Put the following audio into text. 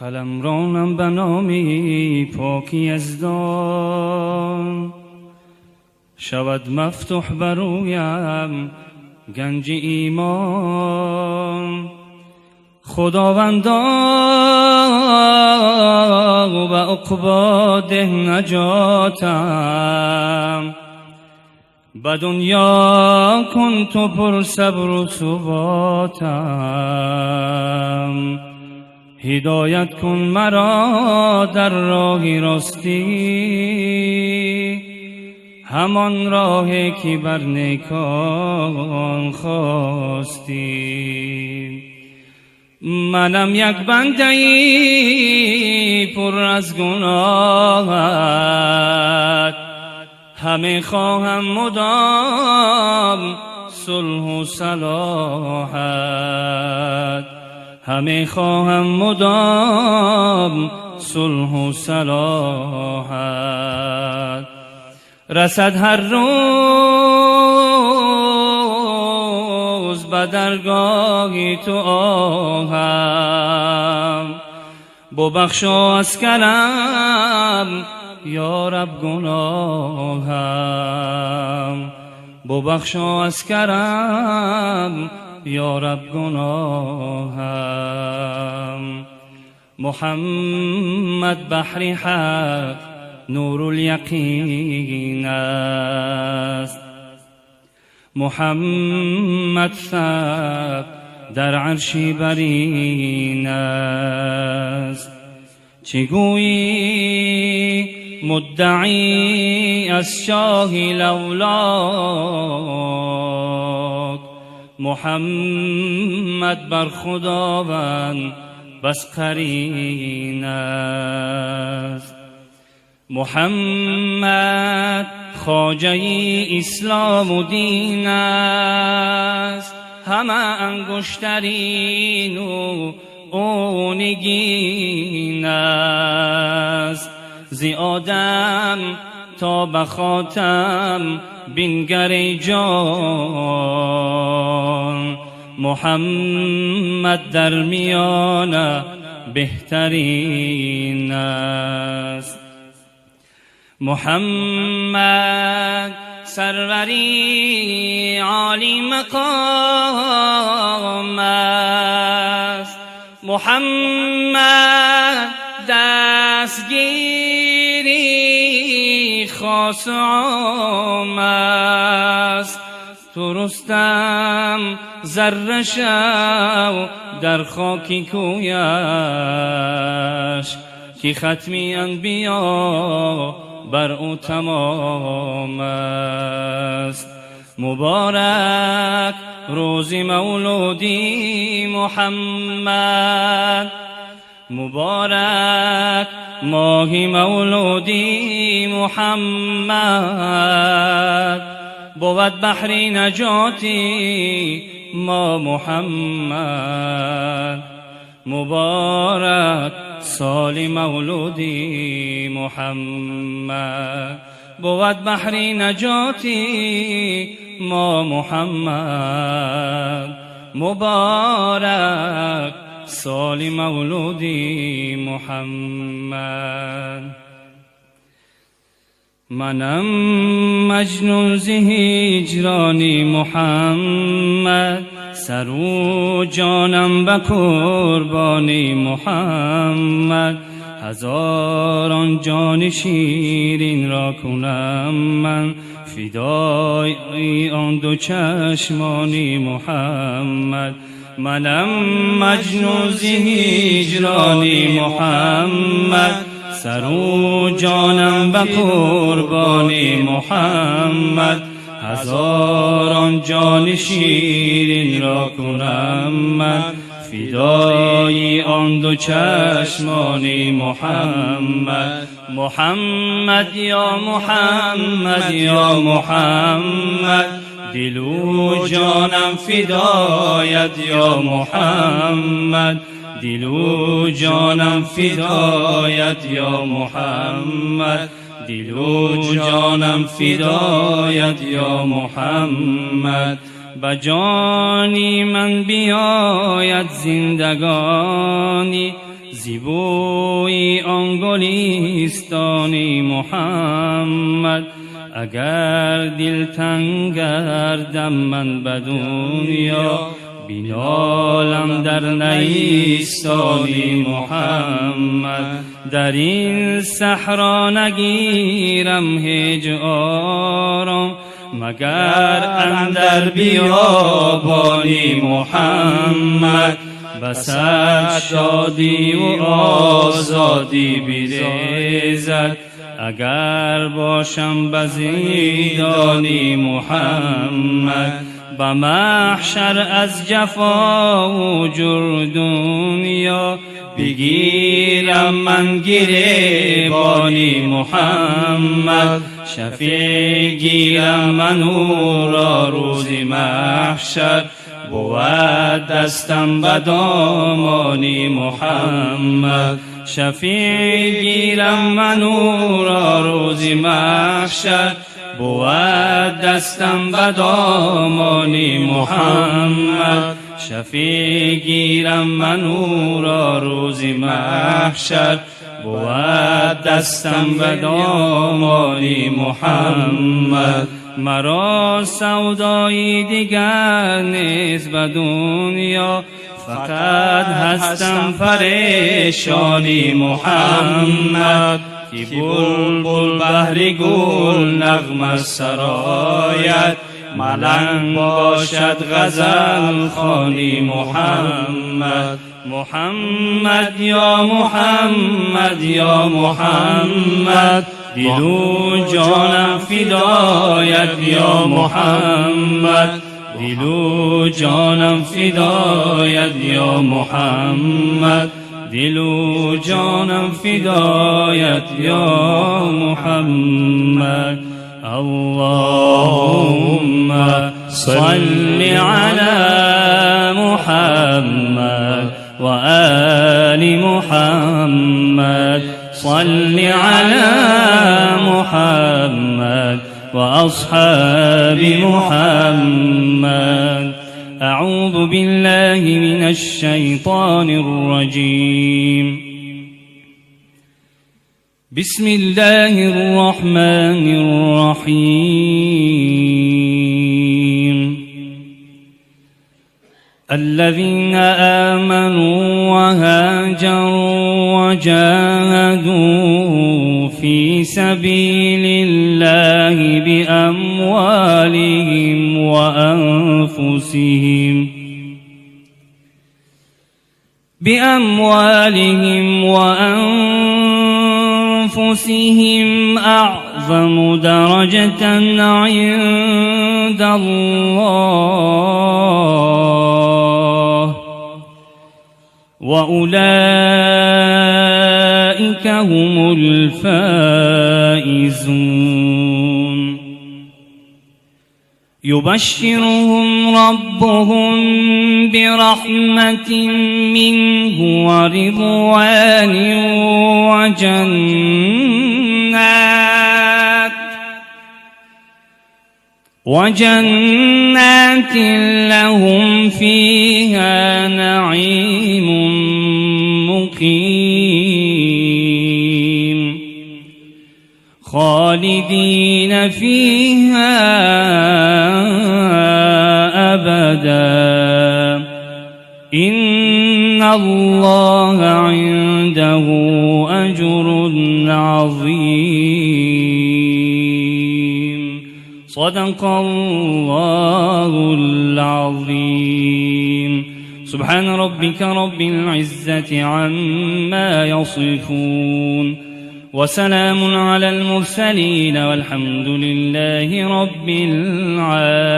قلمرانم به نامی پاکی یزدان، شود مفتوح برویم گنج ایمان. خداوندا و عقبا ده نجاتم، به دنیا کن تو پر صبر و ثباتم. هدایت کن مرا در راه راستی، همان راهی که بر نیکان خواستی. منم یک بنده‌ای پر از گناهت، همه خواهم مدام صلح و صلاحت. همه خواهم مدام صلح و صلاحت. رسد هر روز به درگاه تو آهم، ببخشا از کرم یا رب گناهم. ببخشا از کرم یا رب گناهم. محمد بحر حق نور الیقین است، محمد ثبت در عرش برین است. چگویی مدعی از شاه لولاک، محمد بر خداوند بس قرین است. محمد خواجه اسلام و دین است، همه انگشترین و اونگین است. زی آدم تا به خاتم بنگر جان، محمد در میان بهترین است. محمد سروری عالی مقام است، محمد دستگیری خاص عام است. تو رستم ذره شو در خاکی کویش، که ختمی انبیا بر او تمام است. مبارک روز مولودی محمد، مبارک ماه مولودی محمد. بود بحر نجاتی ما محمد، مبارک سال مولودی محمد. بود بحر نجاتی ما محمد، مبارک سال مولودی محمد. منم مجنون ز هجرانی محمد، سر و جانم به قربانی محمد. هزاران جان شیرین را کنم من، فدای آن دو چشمانی محمد. منم مجنون ز هجرانی محمد، سر و جانم به قربانی محمد. هزاران جان شیرین را کنم من، فدای آن دو چشمانی محمد. محمد یا محمد یا محمد، دل و جانم فدایت یا محمد. دل و جانم فدایت یا محمد، دل و جانم فدایت یا محمد. بجانی من بیاید زندگانی، زیبوی آن گلیستانی محمد. اگر دلتنگ گردم من به دنیا، بینالم در نیستانی محمد. در این صحرا نگیرم هیچ آرام، مگر اندر بیابانی محمد. بسد شادی و آزادی بیریزد، اگر باشم به زندانی محمد. به محشر از جفا و جور دنیا، بگیرم من گریبانی محمد. شفیع گیرم من او را روز محشر، بود دستم به دامانی محمد. شفیع گیرم من او را روز محشر، بود دستم به دامانی محمد. شفیع گیرم من او را روز محشر، بود دستم به دامانی محمد. مرا سودایی دیگر نیست به دنیا، فقط هستم پریشانی محمد. که بلبل بهر گل نغمه سراید، ملنگ باشد غزل خوانی محمد. محمد یا محمد یا محمد، دل و جانم فدایت یا محمد. دل و جانم فدایت یا محمد. دل و جانم فدایت یا محمد. اللهم صل على محمد وآل محمد. صل على محمد وأصحاب محمد. أعوذ بالله من الشيطان الرجيم. بسم الله الرحمن الرحيم. الذين آمنوا وهاجروا وجاهدوا في سبيل الله بأموالهم وأنفسهم أعظم درجة عند الله، وأولئك هم الفائزون. يبشرهم ربهم برحمة منه ورضوان وجنات لهم فيها نعيم مقيم خالدين فيها أبدا. إن الله عنده أجر عظيم. صدق الله العظيم. سبحان ربك رب العزة عما يصفون، وسلام على المرسلين، والحمد لله رب العالمين.